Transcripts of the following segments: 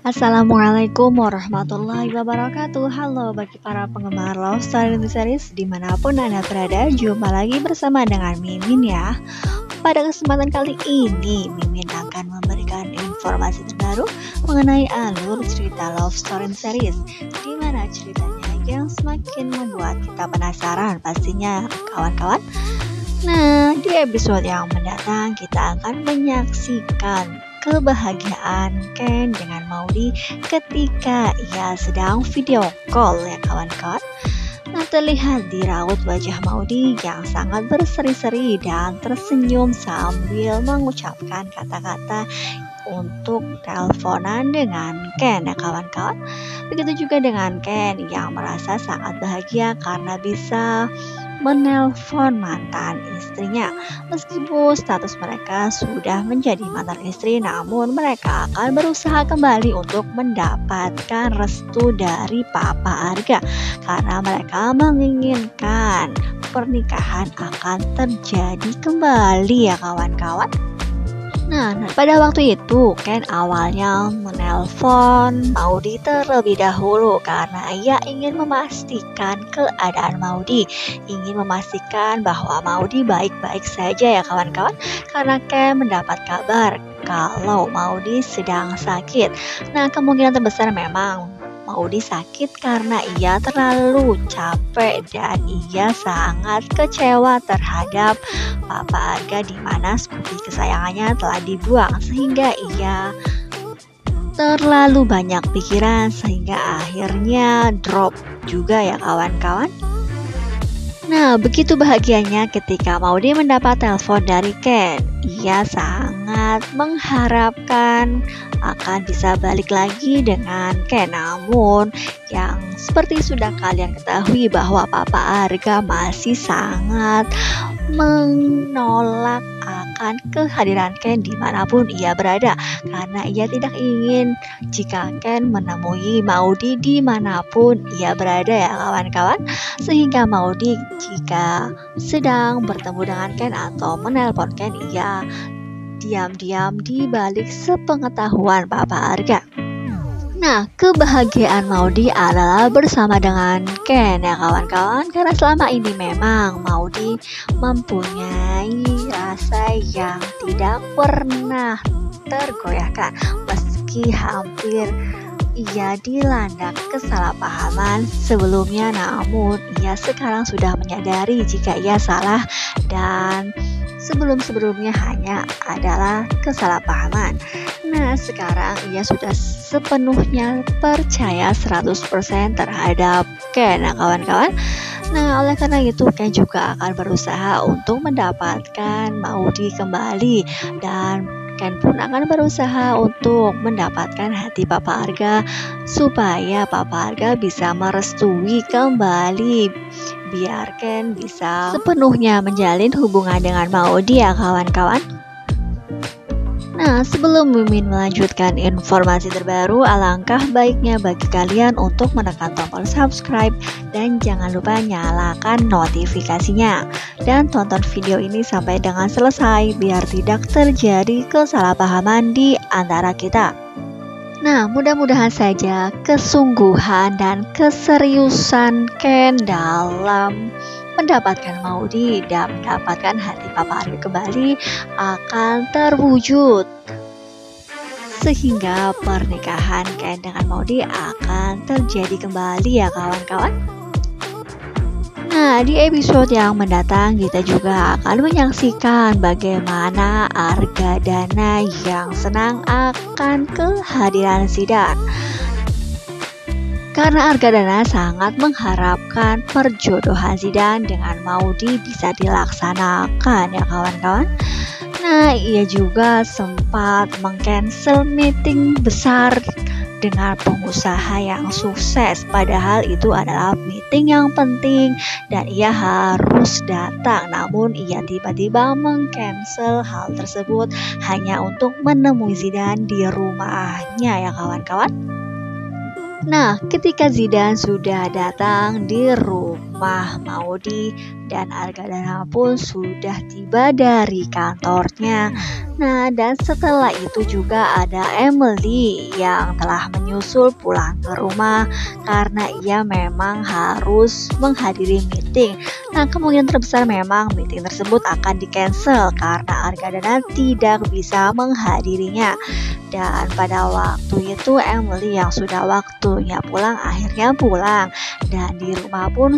Assalamualaikum warahmatullahi wabarakatuh. Halo bagi para penggemar Love Story Series dimanapun Anda berada. Jumpa lagi bersama dengan Mimin ya. Pada kesempatan kali ini Mimin akan memberikan informasi terbaru mengenai alur cerita Love Story Series, di mana ceritanya yang semakin membuat kita penasaran pastinya kawan-kawan. Nah, di episode yang mendatang kita akan menyaksikan kebahagiaan Ken dengan Maudy ketika ia sedang video call ya kawan-kawan. Nah, terlihat di raut wajah Maudy yang sangat berseri-seri dan tersenyum sambil mengucapkan kata-kata untuk teleponan dengan Ken ya kawan-kawan. Begitu juga dengan Ken yang merasa sangat bahagia karena bisa menelpon mantan istrinya. Meskipun status mereka sudah menjadi mantan istri, namun mereka akan berusaha kembali untuk mendapatkan restu dari Papa Arga karena mereka menginginkan pernikahan akan terjadi kembali ya kawan-kawan. Nah, pada waktu itu Ken awalnya menelpon Maudy terlebih dahulu karena ia ingin memastikan keadaan Maudy, ingin memastikan bahwa Maudy baik-baik saja ya kawan-kawan, karena Ken mendapat kabar kalau Maudy sedang sakit. Nah, kemungkinan terbesar memang Maudy sakit karena ia terlalu capek dan ia sangat kecewa terhadap Papa Arga di mana Scooby kesayangannya telah dibuang, sehingga ia terlalu banyak pikiran sehingga akhirnya drop juga ya kawan-kawan. Nah, begitu bahagianya ketika Maudy mendapat telepon dari Ken. Ia sangat mengharapkan akan bisa balik lagi dengan Ken. Namun, yang seperti sudah kalian ketahui bahwa Papa Arga masih sangat menolak akan kehadiran Ken dimanapun ia berada, karena ia tidak ingin jika Ken menemui Maudy dimanapun ia berada ya kawan-kawan, sehingga Maudy jika sedang bertemu dengan Ken atau menelpon Ken, ia diam-diam di balik sepengetahuan Papa Arga. Nah, kebahagiaan Maudy adalah bersama dengan Ken ya kawan-kawan, karena selama ini memang Maudy mempunyai rasa yang tidak pernah tergoyahkan meski hampir ia dilanda kesalahpahaman sebelumnya, namun ia sekarang sudah menyadari jika ia salah dan sebelum-sebelumnya hanya adalah kesalahpahaman. Nah, sekarang ia sudah sepenuhnya percaya 100% terhadap Ken, nah kawan-kawan. Nah, oleh karena itu Ken juga akan berusaha untuk mendapatkan Maudy kembali, dan Ken pun akan berusaha untuk mendapatkan hati Papa Arga supaya Papa Arga bisa merestui kembali biar Ken bisa sepenuhnya menjalin hubungan dengan Maudy ya kawan-kawan. Nah, sebelum Mimin melanjutkan informasi terbaru, alangkah baiknya bagi kalian untuk menekan tombol subscribe dan jangan lupa nyalakan notifikasinya. Dan tonton video ini sampai dengan selesai biar tidak terjadi kesalahpahaman di antara kita. Nah, mudah-mudahan saja kesungguhan dan keseriusan Ken dalam mendapatkan Maudy dan mendapatkan hati Papa Arga kembali akan terwujud, sehingga pernikahan Ken dengan Maudy akan terjadi kembali ya kawan-kawan. Nah, di episode yang mendatang kita juga akan menyaksikan bagaimana Arga Dana yang senang akan kehadiran Zidan, karena Arga Dana sangat mengharapkan perjodohan Zidan dengan Maudy bisa dilaksanakan ya kawan-kawan. Nah, ia juga sempat meng-cancel meeting besar dengan pengusaha yang sukses, padahal itu adalah meeting yang penting dan ia harus datang, namun ia tiba-tiba meng-cancel hal tersebut hanya untuk menemui Zidan di rumahnya ya kawan-kawan. Nah, ketika Zidan sudah datang di rumah rumah Maudi dan Argadana pun sudah tiba dari kantornya. Nah, dan setelah itu juga ada Emily yang telah menyusul pulang ke rumah karena ia memang harus menghadiri meeting. Nah, kemungkinan terbesar memang meeting tersebut akan di-cancel karena Argadana tidak bisa menghadirinya. Dan pada waktu itu Emily yang sudah waktunya pulang akhirnya pulang. Dan di rumah pun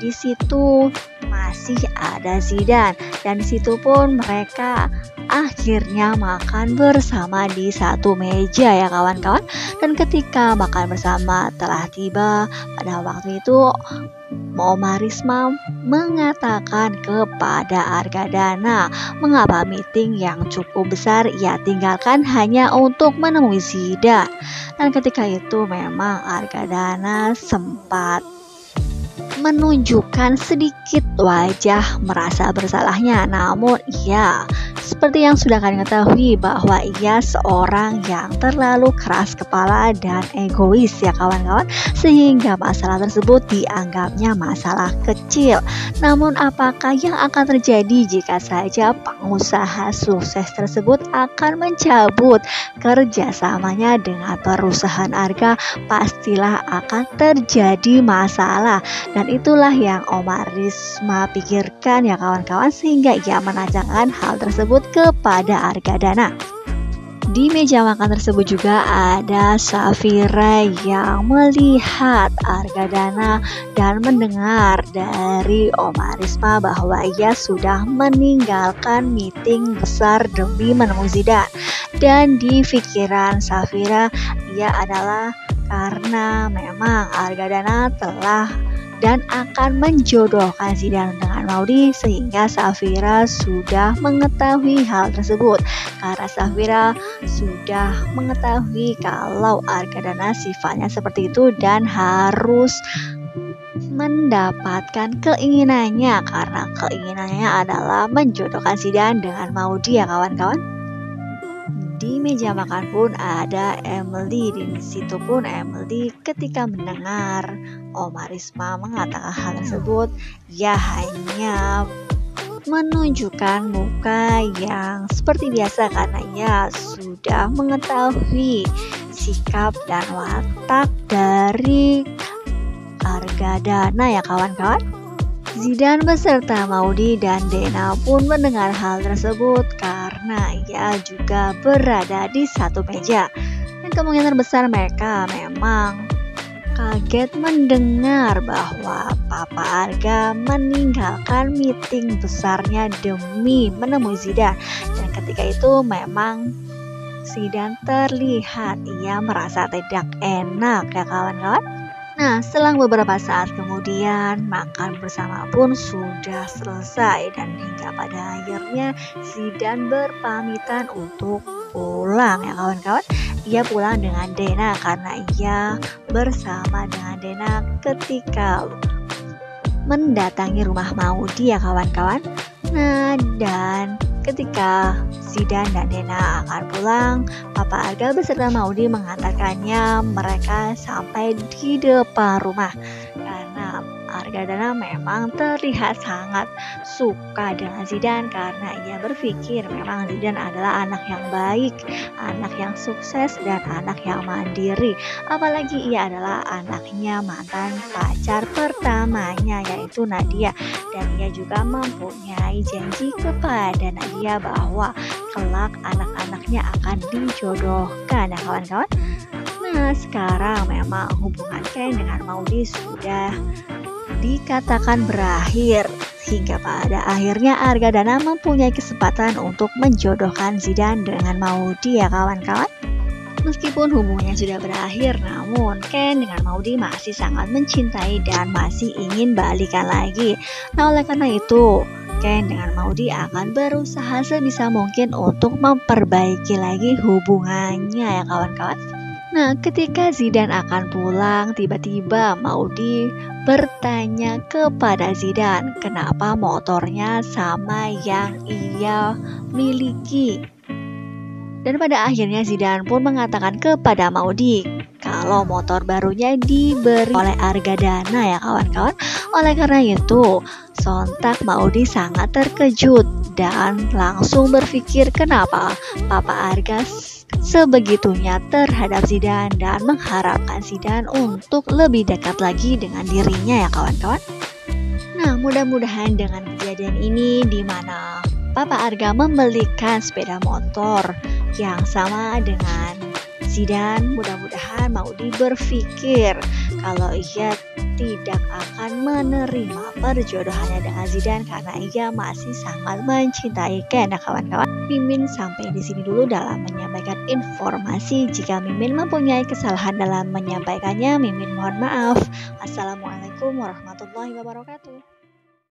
di situ masih ada Zidane, dan di situ pun mereka akhirnya makan bersama di satu meja ya kawan-kawan. Dan ketika makan bersama telah tiba, pada waktu itu Oma Risma mengatakan kepada Argadana mengapa meeting yang cukup besar ia tinggalkan hanya untuk menemui Zidane. Dan ketika itu memang Argadana sempat menunjukkan sedikit wajah merasa bersalahnya, namun ia seperti yang sudah kalian ketahui bahwa ia seorang yang terlalu keras kepala dan egois ya kawan-kawan, sehingga masalah tersebut dianggapnya masalah kecil. Namun apakah yang akan terjadi jika saja pengusaha sukses tersebut akan mencabut kerjasamanya dengan perusahaan Arga? Pastilah akan terjadi masalah. Dan itulah yang Oma Risma pikirkan ya kawan-kawan, sehingga ia menanyakan hal tersebut kepada Argadana. Di meja makan tersebut juga ada Safira yang melihat Argadana dan mendengar dari Oma Risma bahwa ia sudah meninggalkan meeting besar demi menemui Zidane. Dan di pikiran Safira, ia adalah karena memang Argadana telah dan akan menjodohkan Zidane dengan Maudi, sehingga Safira sudah mengetahui hal tersebut. Karena Safira sudah mengetahui kalau Argadana sifatnya seperti itu dan harus mendapatkan keinginannya, karena keinginannya adalah menjodohkan Zidane dengan Maudi ya kawan-kawan. Di meja makan pun ada Emily. Di situ pun Emily ketika mendengar Oma Risma mengatakan hal tersebut, ia hanya menunjukkan muka yang seperti biasa karena ia sudah mengetahui sikap dan watak dari Argadana ya kawan-kawan. Zidane beserta Maudi dan Dena pun mendengar hal tersebut karena ia juga berada di satu meja. Dan kemungkinan besar mereka memang kaget mendengar bahwa Papa Arga meninggalkan meeting besarnya demi menemui Zidane. Dan ketika itu memang Zidane terlihat ia merasa tidak enak ya kawan-kawan. Nah, selang beberapa saat kemudian makan bersama pun sudah selesai, dan hingga pada akhirnya Zidane berpamitan untuk pulang ya kawan-kawan. Ia pulang dengan Dena karena ia bersama dengan Dena ketika mendatangi rumah Maudi ya kawan-kawan. Nah, dan ketika Zidane dan Dena akan pulang, Papa Arga beserta Maudi mengantarkannya mereka sampai di depan rumah. Karena Argadana memang terlihat sangat suka dengan Zidane karena ia berpikir memang Zidane adalah anak yang baik, anak yang sukses, dan anak yang mandiri. Apalagi ia adalah anaknya mantan pacar pertamanya yaitu Nadia. Dan ia juga mempunyai janji kepada Nadia bahwa kelak anak-anaknya akan dijodohkan ya kawan-kawan. Nah, sekarang memang hubungan Ken dengan Maudi sudah dikatakan berakhir, hingga pada akhirnya Argadana mempunyai kesempatan untuk menjodohkan Zidane dengan Maudi ya kawan-kawan. Meskipun hubungannya sudah berakhir, namun Ken dengan Maudi masih sangat mencintai dan masih ingin balikan lagi. Nah, oleh karena itu Ken dengan Maudi akan berusaha sebisa mungkin untuk memperbaiki lagi hubungannya ya kawan-kawan. Nah, ketika Zidane akan pulang, tiba-tiba Maudi bertanya kepada Zidane kenapa motornya sama yang ia miliki. Dan pada akhirnya Zidane pun mengatakan kepada Maudi kalau motor barunya diberi oleh Argadana ya kawan-kawan. Oleh karena itu, sontak Maudi sangat terkejut dan langsung berpikir kenapa Papa Arga sebegitunya terhadap Zidane dan mengharapkan Zidane untuk lebih dekat lagi dengan dirinya ya kawan-kawan. Nah, mudah-mudahan dengan kejadian ini di mana Papa Arga membelikan sepeda motor yang sama dengan Zidane, mudah-mudahan Maudi berpikir kalau ia tidak akan menerima perjodohannya dengan Zidane karena ia masih sangat mencintai Ken ya kawan-kawan. Mimin sampai di sini dulu dalam menyampaikan informasi. Jika Mimin mempunyai kesalahan dalam menyampaikannya, Mimin mohon maaf. Assalamualaikum warahmatullahi wabarakatuh.